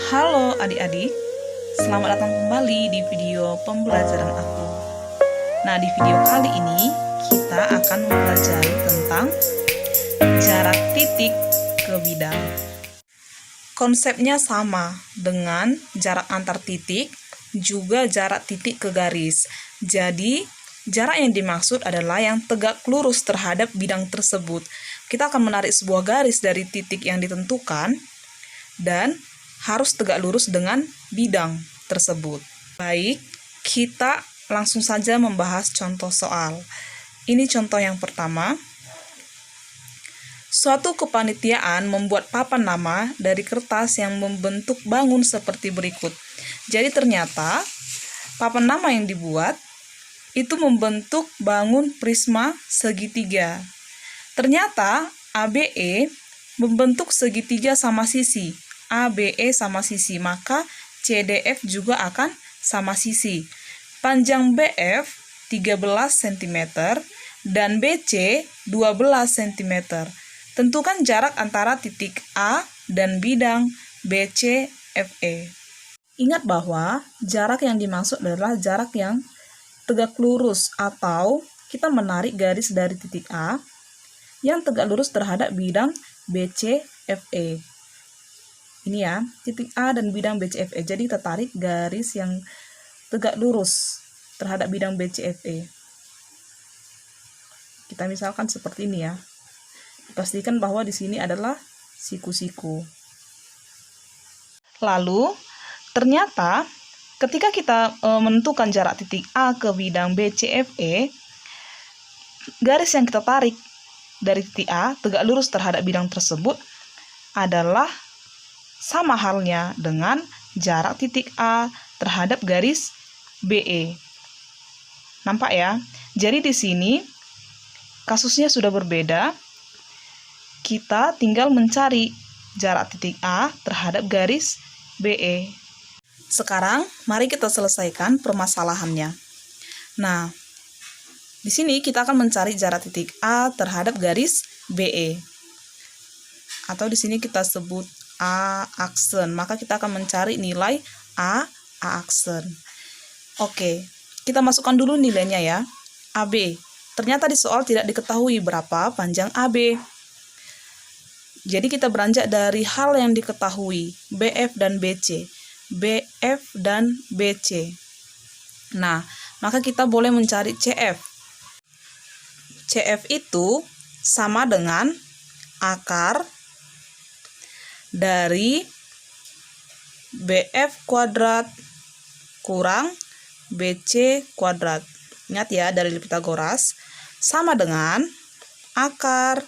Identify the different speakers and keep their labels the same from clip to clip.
Speaker 1: Halo adik-adik, selamat datang kembali di video pembelajaran aku. Nah, di video kali ini kita akan mempelajari tentang jarak titik ke bidang. Konsepnya sama dengan jarak antar titik, juga jarak titik ke garis. Jadi, jarak yang dimaksud adalah yang tegak lurus terhadap bidang tersebut. Kita akan menarik sebuah garis dari titik yang ditentukan dan harus tegak lurus dengan bidang tersebut. Baik, kita langsung saja membahas contoh soal. Ini contoh yang pertama. Suatu kepanitiaan membuat papan nama dari kertas yang membentuk bangun seperti berikut. Jadi ternyata papan nama yang dibuat itu membentuk bangun prisma segitiga. Ternyata ABE membentuk segitiga sama sisi. ABE sama sisi, maka CDF juga akan sama sisi. Panjang BF 13 cm dan BC 12 cm. Tentukan jarak antara titik A dan bidang BCFE. Ingat bahwa jarak yang dimaksud adalah jarak yang tegak lurus atau kita menarik garis dari titik A yang tegak lurus terhadap bidang BCFE. Ini ya, titik A dan bidang BCFE. Jadi kita tarik garis yang tegak lurus terhadap bidang BCFE. Kita misalkan seperti ini ya. Pastikan bahwa di sini adalah siku-siku. Lalu, ternyata ketika kita menentukan jarak titik A ke bidang BCFE, garis yang kita tarik dari titik A tegak lurus terhadap bidang tersebut adalah sama halnya dengan jarak titik A terhadap garis BE. Nampak ya? Jadi di sini kasusnya sudah berbeda. Kita tinggal mencari jarak titik A terhadap garis BE. Sekarang mari kita selesaikan permasalahannya. Nah, di sini kita akan mencari jarak titik A terhadap garis BE. Atau di sini kita sebut A aksen, maka kita akan mencari nilai A aksen. Oke, kita masukkan dulu nilainya ya. AB, ternyata di soal tidak diketahui berapa panjang AB. Jadi kita beranjak dari hal yang diketahui, BF dan BC. BF dan BC. Nah, maka kita boleh mencari CF. CF itu sama dengan akar dari BF kuadrat kurang BC kuadrat. Ingat ya, dari Pythagoras sama dengan akar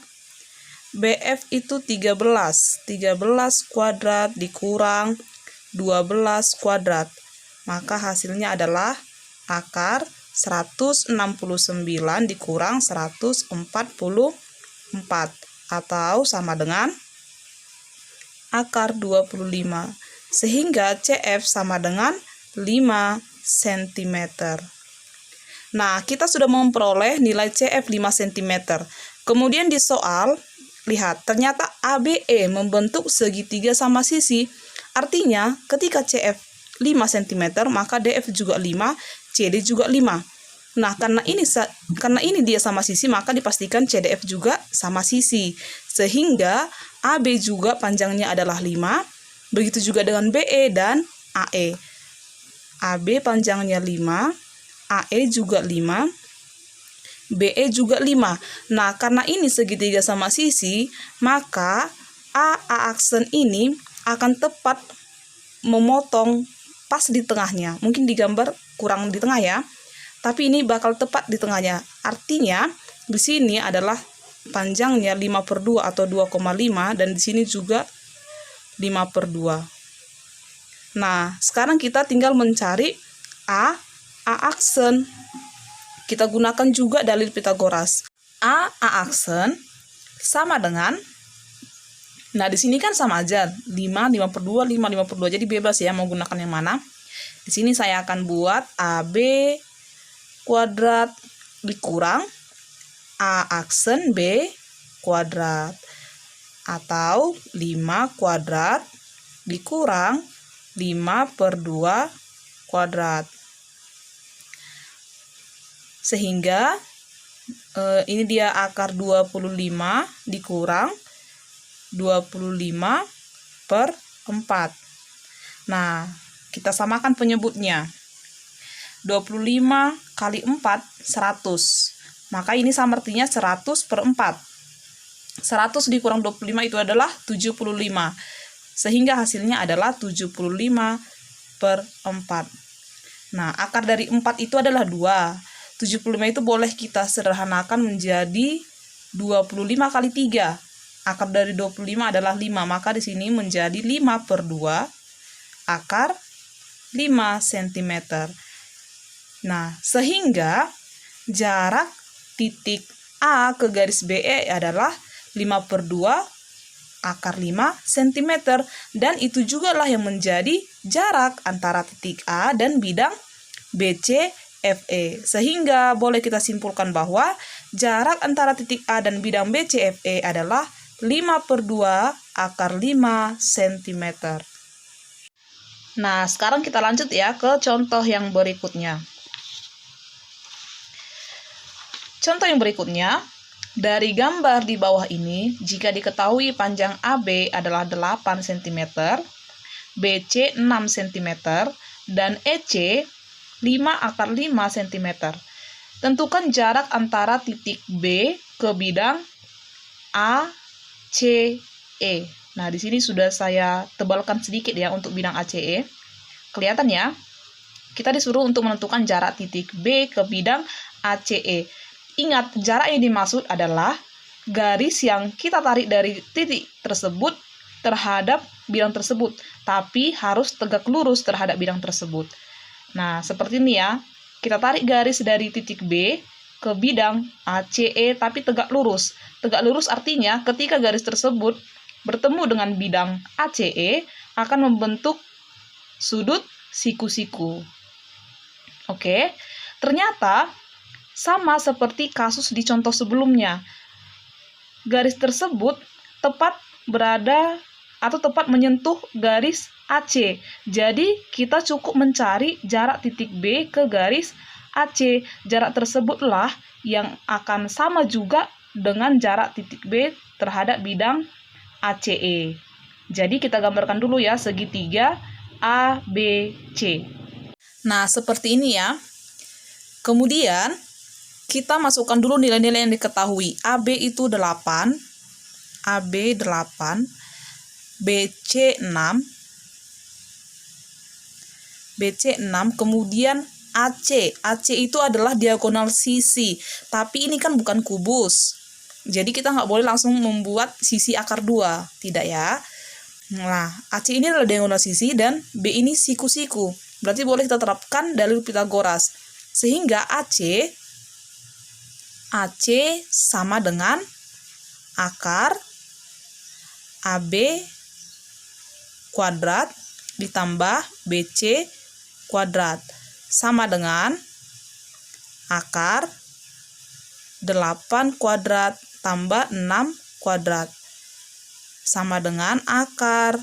Speaker 1: BF itu 13 kuadrat dikurang 12 kuadrat. Maka hasilnya adalah akar 169 dikurang 144 atau sama dengan akar 25, sehingga CF sama dengan 5 cm. Nah, kita sudah memperoleh nilai CF 5 cm. Kemudian di soal, lihat, ternyata ABE membentuk segitiga sama sisi. Artinya, ketika CF 5 cm, maka DF juga 5, CD juga 5. Nah, karena ini dia sama sisi, maka dipastikan CDF juga sama sisi. Sehingga AB juga panjangnya adalah 5, begitu juga dengan BE dan AE. AB panjangnya 5, AE juga 5, BE juga 5. Nah, karena ini segitiga sama sisi, maka A aksen ini akan tepat memotong pas di tengahnya. Mungkin digambar kurang di tengah ya, tapi ini bakal tepat di tengahnya. Artinya, di sini adalah panjangnya 5/2 atau 2,5 dan di sini juga 5/2. Nah, sekarang kita tinggal mencari A aksen. Kita gunakan juga dalil Pythagoras. A aksen sama dengan, nah di sini kan sama aja 5, 5/2, 5, 5/2. Jadi bebas ya mau gunakan yang mana. Di sini saya akan buat AB kuadrat dikurang A aksen B kuadrat atau 5 kuadrat dikurang 5/2 kuadrat. Sehingga ini dia akar 25 dikurang 25/4. Nah, kita samakan penyebutnya. 25 kali 4, 100. Maka ini sama artinya 100/4. 100 dikurang 25 itu adalah 75. Sehingga hasilnya adalah 75/4. Nah, akar dari 4 itu adalah 2. 75 itu boleh kita sederhanakan menjadi 25 kali 3. Akar dari 25 adalah 5, maka di sini menjadi 5/2 akar 5 cm. Nah, sehingga jarak titik A ke garis BE adalah 5/2 akar 5 cm. Dan itu juga lah yang menjadi jarak antara titik A dan bidang BC FE. Sehingga boleh kita simpulkan bahwa jarak antara titik A dan bidang BCFE adalah 5/2 akar 5 cm. Nah, sekarang kita lanjut ya ke contoh yang berikutnya. Contoh yang berikutnya, dari gambar di bawah ini, jika diketahui panjang AB adalah 8 cm, BC 6 cm, dan EC 5 akar 5 cm. Tentukan jarak antara titik B ke bidang ACE. Nah, di sini sudah saya tebalkan sedikit ya untuk bidang ACE. Kelihatan ya? Kita disuruh untuk menentukan jarak titik B ke bidang ACE. Ingat, jarak yang dimaksud adalah garis yang kita tarik dari titik tersebut terhadap bidang tersebut, tapi harus tegak lurus terhadap bidang tersebut. Nah, seperti ini ya. Kita tarik garis dari titik B ke bidang ACE tapi tegak lurus. Tegak lurus artinya ketika garis tersebut bertemu dengan bidang ACE akan membentuk sudut siku-siku. Oke, ternyata sama seperti kasus di contoh sebelumnya. Garis tersebut tepat berada atau tepat menyentuh garis AC. Jadi, kita cukup mencari jarak titik B ke garis AC. Jarak tersebutlah yang akan sama juga dengan jarak titik B terhadap bidang ACE. Jadi, kita gambarkan dulu ya segitiga ABC. Nah, seperti ini ya. Kemudian, kita masukkan dulu nilai-nilai yang diketahui. AB itu 8, AB 8, BC 6, BC 6, kemudian AC. AC itu adalah diagonal sisi, tapi ini kan bukan kubus. Jadi kita nggak boleh langsung membuat sisi akar 2, tidak ya. Nah, AC ini adalah diagonal sisi dan B ini siku-siku. Berarti boleh kita terapkan dalil Pitagoras. Sehingga AC sama dengan akar AB kuadrat ditambah BC kuadrat sama dengan akar 8 kuadrat tambah 6 kuadrat sama dengan akar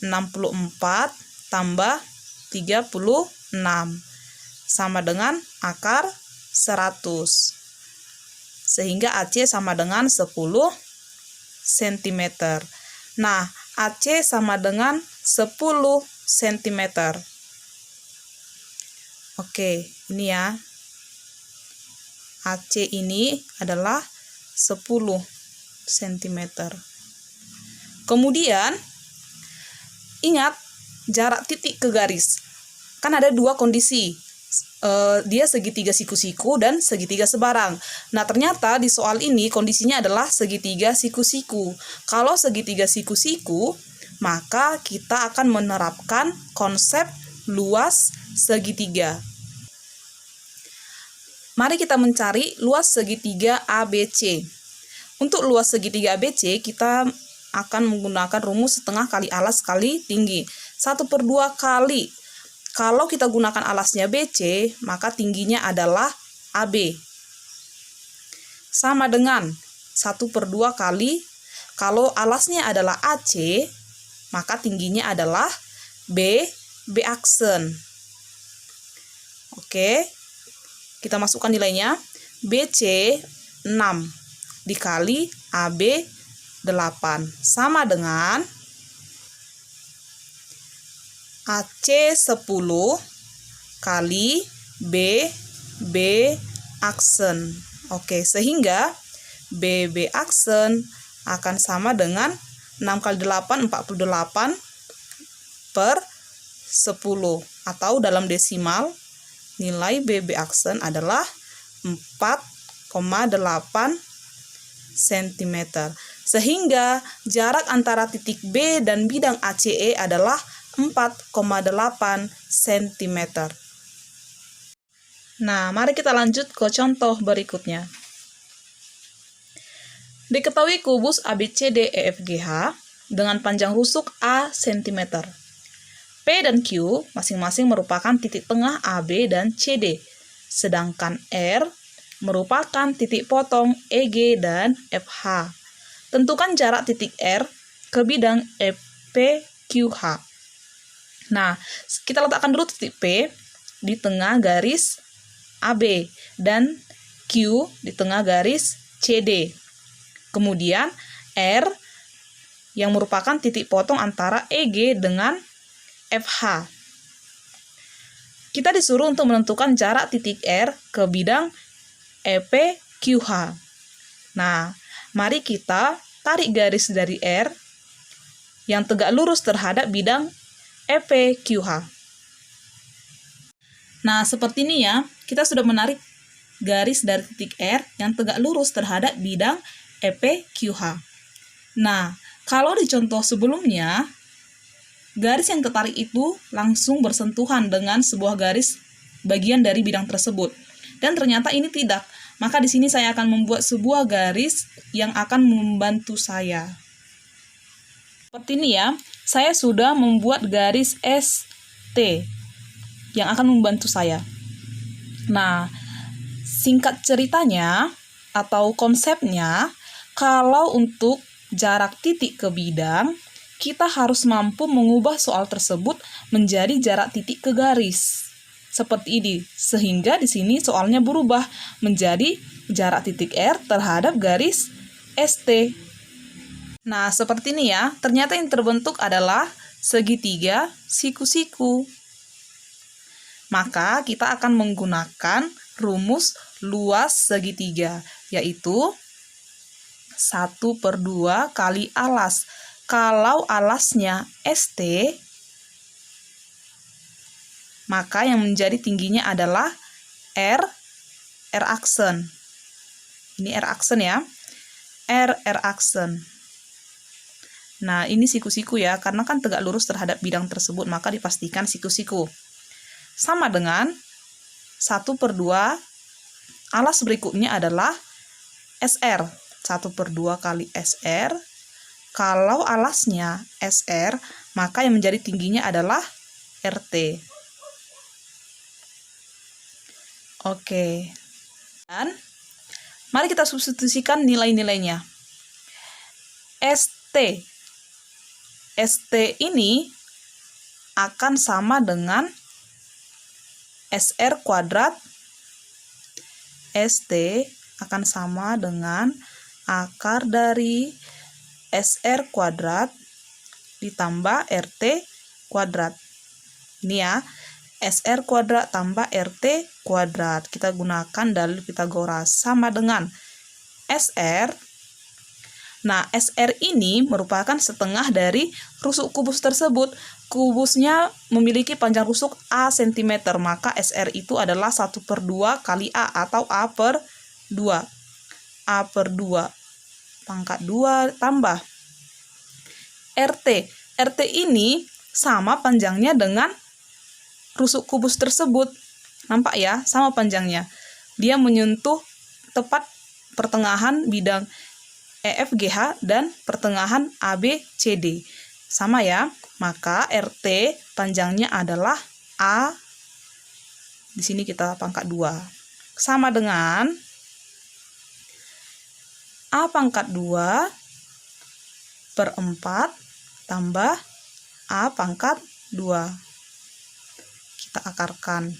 Speaker 1: 64 tambah 36 sama dengan akar 100. Sehingga AC sama dengan 10 cm. Nah, AC sama dengan 10 cm. Oke, ini ya. AC ini adalah 10 cm. Kemudian, ingat jarak titik ke garis. Kan ada dua kondisi. Dia segitiga siku-siku dan segitiga sebarang. Nah, ternyata di soal ini kondisinya adalah segitiga siku-siku. Kalau segitiga siku-siku, maka kita akan menerapkan konsep luas segitiga. Mari kita mencari luas segitiga ABC. Untuk luas segitiga ABC, kita akan menggunakan rumus setengah kali alas kali tinggi. 1/2 kali. Kalau kita gunakan alasnya BC, maka tingginya adalah AB. Sama dengan 1/2 kali, kalau alasnya adalah AC, maka tingginya adalah B aksen. Oke, kita masukkan nilainya. BC 6 dikali AB 8 sama dengan AC 10 kali B aksen. Oke, sehingga BB aksen akan sama dengan 6 kali 8, 48 per 10. Atau dalam desimal, nilai BB aksen adalah 4,8 cm. Sehingga jarak antara titik B dan bidang ACE adalah 4,8 cm. Nah, mari kita lanjut ke contoh berikutnya. Diketahui kubus ABCDEFGH dengan panjang rusuk A cm. P dan Q masing-masing merupakan titik tengah AB dan CD, sedangkan R merupakan titik potong EG dan FH. Tentukan jarak titik R ke bidang EPQH. Nah, kita letakkan dulu titik P di tengah garis AB dan Q di tengah garis CD. Kemudian R yang merupakan titik potong antara EG dengan FH. Kita disuruh untuk menentukan jarak titik R ke bidang EPQH. Nah, mari kita tarik garis dari R yang tegak lurus terhadap bidang EPQH. Nah, seperti ini ya, kita sudah menarik garis dari titik R yang tegak lurus terhadap bidang EPQH. Nah, kalau di contoh sebelumnya, garis yang tertarik itu langsung bersentuhan dengan sebuah garis bagian dari bidang tersebut. Dan ternyata ini tidak. Maka di sini saya akan membuat sebuah garis yang akan membantu saya. Seperti ini ya, saya sudah membuat garis ST yang akan membantu saya. Nah, singkat ceritanya atau konsepnya, kalau untuk jarak titik ke bidang, kita harus mampu mengubah soal tersebut menjadi jarak titik ke garis. Seperti ini, sehingga di sini soalnya berubah menjadi jarak titik R terhadap garis ST. Nah, seperti ini ya, ternyata yang terbentuk adalah segitiga siku-siku. Maka kita akan menggunakan rumus luas segitiga, yaitu 1/2 kali alas. Kalau alasnya ST, maka yang menjadi tingginya adalah R aksen. Ini R aksen ya. R aksen. Nah, ini siku-siku ya, karena kan tegak lurus terhadap bidang tersebut, maka dipastikan siku-siku. Sama dengan 1/2 alas berikutnya adalah SR. 1/2 kali SR. Kalau alasnya SR, maka yang menjadi tingginya adalah RT. Oke. Dan mari kita substitusikan nilai-nilainya. ST ini akan sama dengan SR kuadrat. ST akan sama dengan akar dari SR kuadrat ditambah RT kuadrat. Ini ya, SR kuadrat tambah RT kuadrat. Kita gunakan dalil Pitagoras sama dengan SR. Nah, SR ini merupakan setengah dari rusuk kubus tersebut. Kubusnya memiliki panjang rusuk A cm, maka SR itu adalah 1/2 kali A atau A/2. A/2 pangkat 2 tambah RT. RT ini sama panjangnya dengan rusuk kubus tersebut. Nampak ya, sama panjangnya. Dia menyentuh tepat pertengahan bidang EFGH dan pertengahan ABCD. Sama ya, maka RT panjangnya adalah A. Di sini kita pangkat 2. Sama dengan A pangkat 2/4 tambah A pangkat 2. Kita akarkan.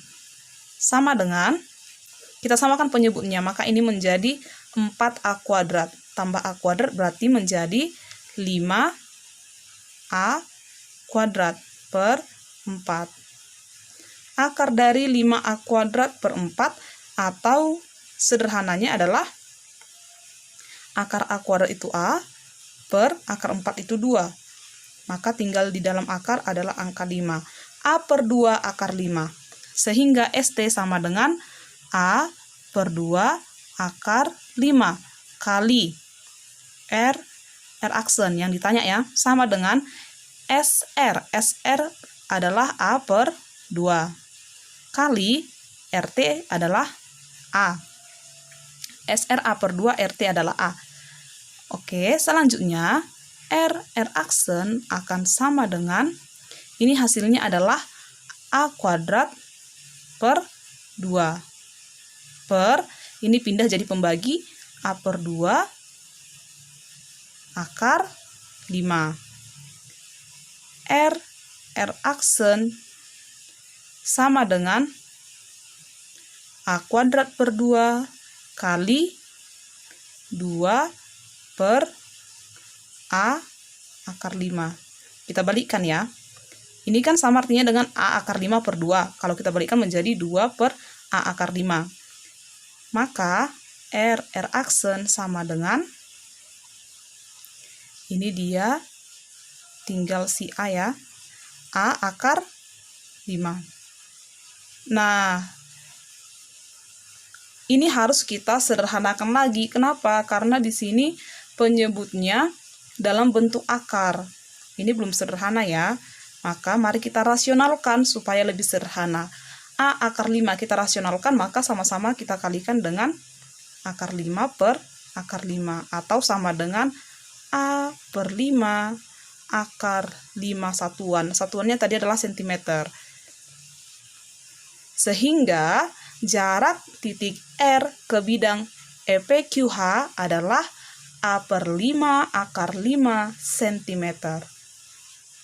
Speaker 1: Sama dengan, kita samakan penyebutnya, maka ini menjadi 4A kuadrat. Tambah A kuadrat berarti menjadi 5A kuadrat per 4. Akar dari 5A kuadrat per 4 atau sederhananya adalah akar A kuadrat itu A per akar 4 itu 2. Maka tinggal di dalam akar adalah angka 5. A per 2 akar 5. Sehingga ST sama dengan A per 2 akar 5 kali R aksen yang ditanya ya, sama dengan SR. SR adalah A per 2 kali RT adalah A. SR A per 2, RT adalah A. Oke, selanjutnya R aksen akan sama dengan, ini hasilnya adalah A kuadrat per 2. Per, ini pindah jadi pembagi, A per 2 akar 5. R aksen sama dengan A kuadrat per 2 kali 2 per A akar 5. Kita balikkan ya. Ini kan sama artinya dengan A akar 5 per 2. Kalau kita balikkan menjadi 2 per A akar 5. Maka R aksen sama dengan, ini dia tinggal si A ya. A akar 5. Nah, ini harus kita sederhanakan lagi. Kenapa? Karena di sini penyebutnya dalam bentuk akar. Ini belum sederhana ya. Maka mari kita rasionalkan supaya lebih sederhana. A akar 5 kita rasionalkan, maka sama-sama kita kalikan dengan akar 5 per akar 5. Atau sama dengan A per 5 akar 5 satuan. Satuannya tadi adalah sentimeter. Sehingga jarak titik R ke bidang EPQH adalah A per 5 akar 5 cm.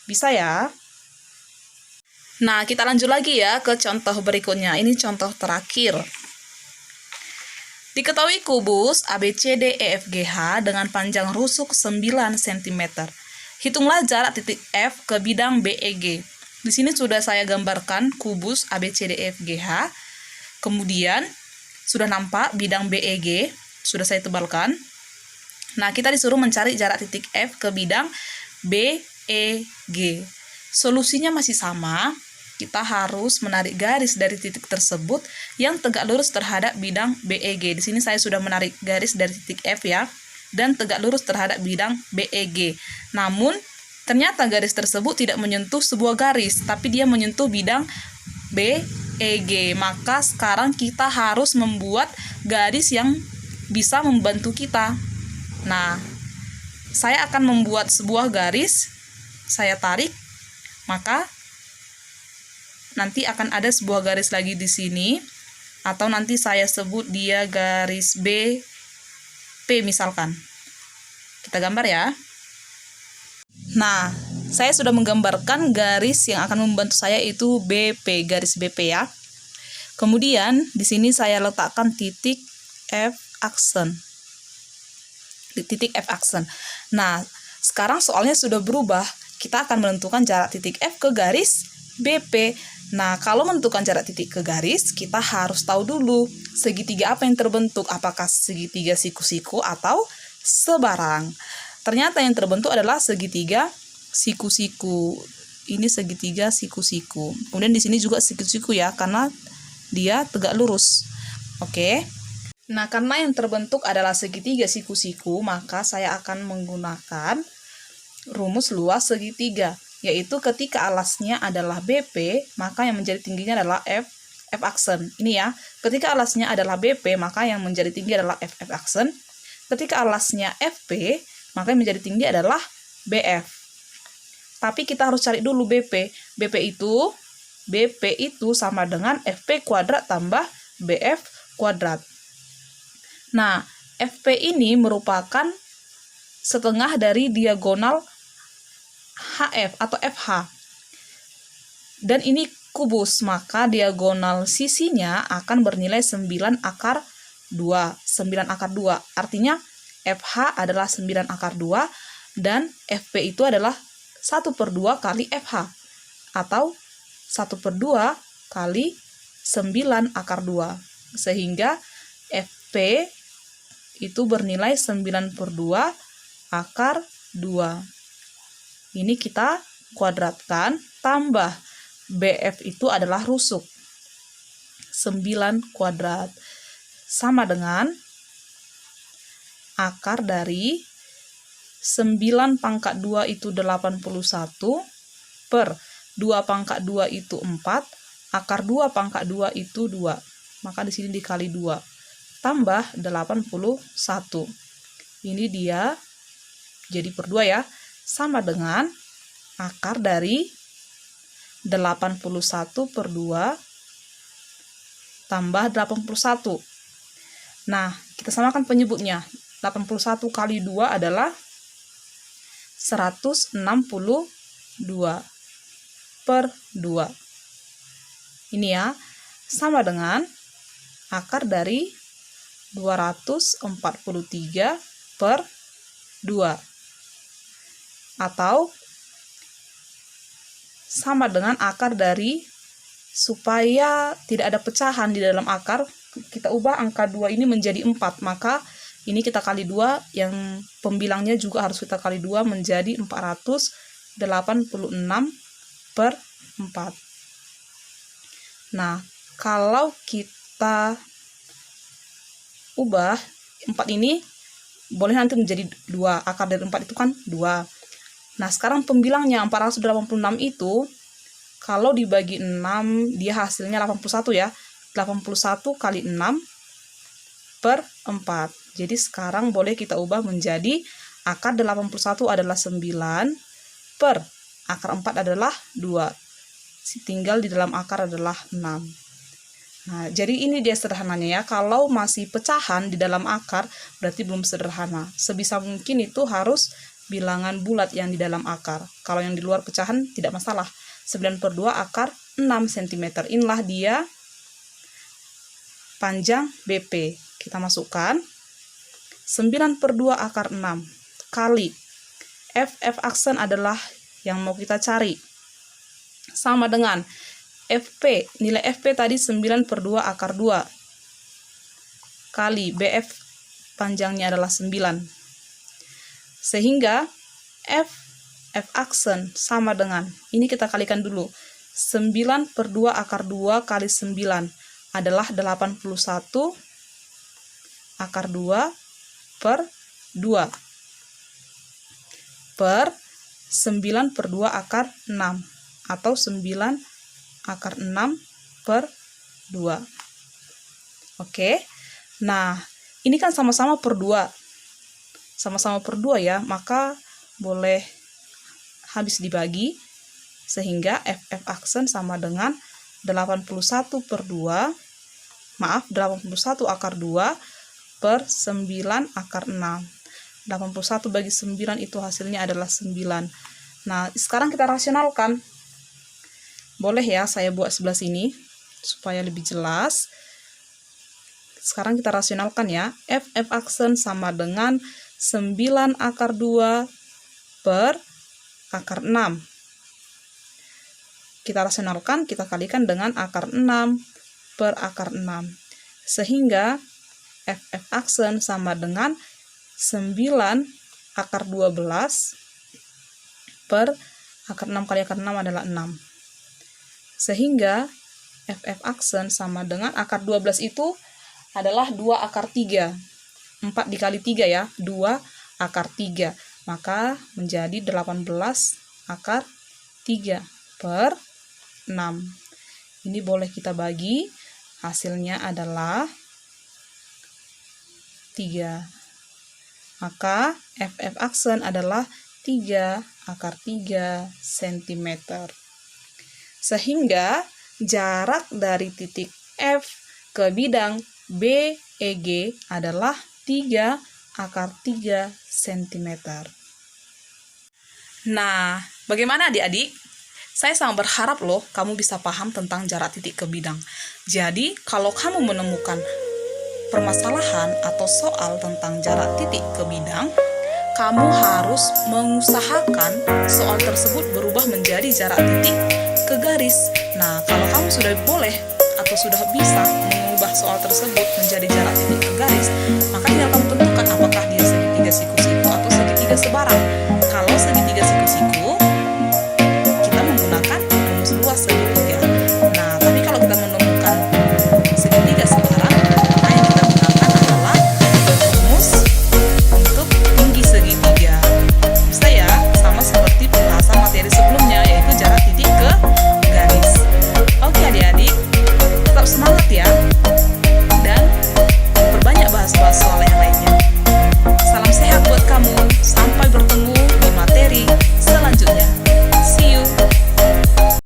Speaker 1: Bisa ya? Nah, kita lanjut lagi ya ke contoh berikutnya. Ini contoh terakhir. Diketahui kubus ABCDEFGH dengan panjang rusuk 9 cm. Hitunglah jarak titik F ke bidang BEG. Di sini sudah saya gambarkan kubus ABCDEFGH. Kemudian sudah nampak bidang BEG, sudah saya tebalkan. Nah, kita disuruh mencari jarak titik F ke bidang BEG. Solusinya masih sama. Kita harus menarik garis dari titik tersebut yang tegak lurus terhadap bidang BEG. Di sini saya sudah menarik garis dari titik F ya, dan tegak lurus terhadap bidang BEG. Namun ternyata garis tersebut tidak menyentuh sebuah garis, tapi dia menyentuh bidang BEG. Maka sekarang kita harus membuat garis yang bisa membantu kita. Nah, saya akan membuat sebuah garis, saya tarik, maka nanti akan ada sebuah garis lagi di sini, atau nanti saya sebut dia garis BP misalkan. Kita gambar ya. Nah, saya sudah menggambarkan garis yang akan membantu saya itu BP, garis BP ya. Kemudian di sini saya letakkan titik F aksen. Titik F aksen. Nah, sekarang soalnya sudah berubah. Kita akan menentukan jarak titik F ke garis BP. Nah, kalau menentukan jarak titik ke garis, kita harus tahu dulu segitiga apa yang terbentuk. Apakah segitiga siku-siku atau sebarang. Ternyata yang terbentuk adalah segitiga siku-siku. Ini segitiga siku-siku. Kemudian di sini juga siku-siku ya, karena dia tegak lurus. Oke. Nah, karena yang terbentuk adalah segitiga siku-siku, maka saya akan menggunakan rumus luas segitiga, yaitu ketika alasnya adalah BP, maka yang menjadi tingginya adalah F aksen. Ini ya, ketika alasnya adalah BP, maka yang menjadi tinggi adalah F aksen. Ketika alasnya FP, maka yang menjadi tinggi adalah BF. Tapi kita harus cari dulu BP. BP itu sama dengan FP kuadrat tambah BF kuadrat. Nah, FP ini merupakan setengah dari diagonal HF atau FH. Dan ini kubus, maka diagonal sisinya akan bernilai 9 akar 2. 9 akar 2. Artinya FH adalah 9 akar 2 dan FP itu adalah 1/2 kali FH. Atau 1/2 kali 9 akar 2. Sehingga FP itu bernilai 9/2 akar 2. Ini kita kuadratkan, tambah BF itu adalah rusuk. 9 kuadrat. Sama dengan akar dari 9 pangkat 2 itu 81 per 2 pangkat 2 itu 4, akar 2 pangkat 2 itu 2. Maka di sini dikali 2. Tambah 81. Ini dia jadi per 2 ya. Sama dengan akar dari 81/2 tambah 81. Nah, kita samakan penyebutnya. 81 kali 2 adalah 162 per 2. Ini ya, sama dengan akar dari 243 per 2. Atau sama dengan akar dari, supaya tidak ada pecahan di dalam akar, kita ubah angka 2 ini menjadi 4. Maka ini kita kali 2, yang pembilangnya juga harus kita kali 2 menjadi 486 per 4. Nah, kalau kita ubah 4 ini, boleh nanti menjadi 2. Akar dari 4 itu kan 2. Nah, sekarang pembilangnya 486 itu, kalau dibagi 6, dia hasilnya 81 ya. 81 kali 6 per 4. Jadi sekarang boleh kita ubah menjadi akar 81 adalah 9 per akar 4 adalah 2. Tinggal di dalam akar adalah 6. Nah, jadi ini dia sederhananya ya. Kalau masih pecahan di dalam akar, berarti belum sederhana. Sebisa mungkin itu harus bilangan bulat yang di dalam akar. Kalau yang di luar pecahan tidak masalah. 9/2 akar 6 cm. Inilah dia panjang BP. Kita masukkan 9/2 akar 6 kali FF aksen adalah yang mau kita cari. Sama dengan FP, nilai FP tadi 9/2 akar 2 kali BF panjangnya adalah 9. Sehingga F aksen sama dengan, ini kita kalikan dulu, 9/2 akar 2 kali 9 adalah 81 akar 2 per 2 per 9/2 akar 6 atau 9 akar 6 per 2. Oke, nah ini kan sama-sama per 2. Sama-sama per 2 ya, maka boleh habis dibagi, sehingga FF aksen sama dengan 81/2, 81 akar 2 per 9 akar 6. 81 bagi 9 itu hasilnya adalah 9. Nah, sekarang kita rasionalkan. Boleh ya, saya buat sebelah sini supaya lebih jelas. Sekarang kita rasionalkan ya. FF aksen sama dengan 9 akar 2 per akar 6. Kita rasionalkan, kita kalikan dengan akar 6 per akar 6. Sehingga FF aksen sama dengan 9 akar 12 per akar 6 kali akar 6 adalah 6. Sehingga FF aksen sama dengan akar 12 itu adalah 2 akar 3. 4 dikali 3 ya, 2 akar 3. Maka menjadi 18 akar 3 per 6. Ini boleh kita bagi, hasilnya adalah 3. Maka FF aksen adalah 3 akar 3 cm. Sehingga jarak dari titik F ke bidang BEG adalah 3 akar 3 cm. Nah, bagaimana adik-adik? Saya sangat berharap loh kamu bisa paham tentang jarak titik ke bidang. Jadi, kalau kamu menemukan permasalahan atau soal tentang jarak titik ke bidang, kamu harus mengusahakan soal tersebut berubah menjadi jarak titik ke garis. Nah, kalau kamu sudah boleh atau sudah bisa mengubah soal tersebut menjadi jarak titik ke garis, maka tinggal kamu tentukan apakah dia segitiga siku-siku atau segitiga sebarang.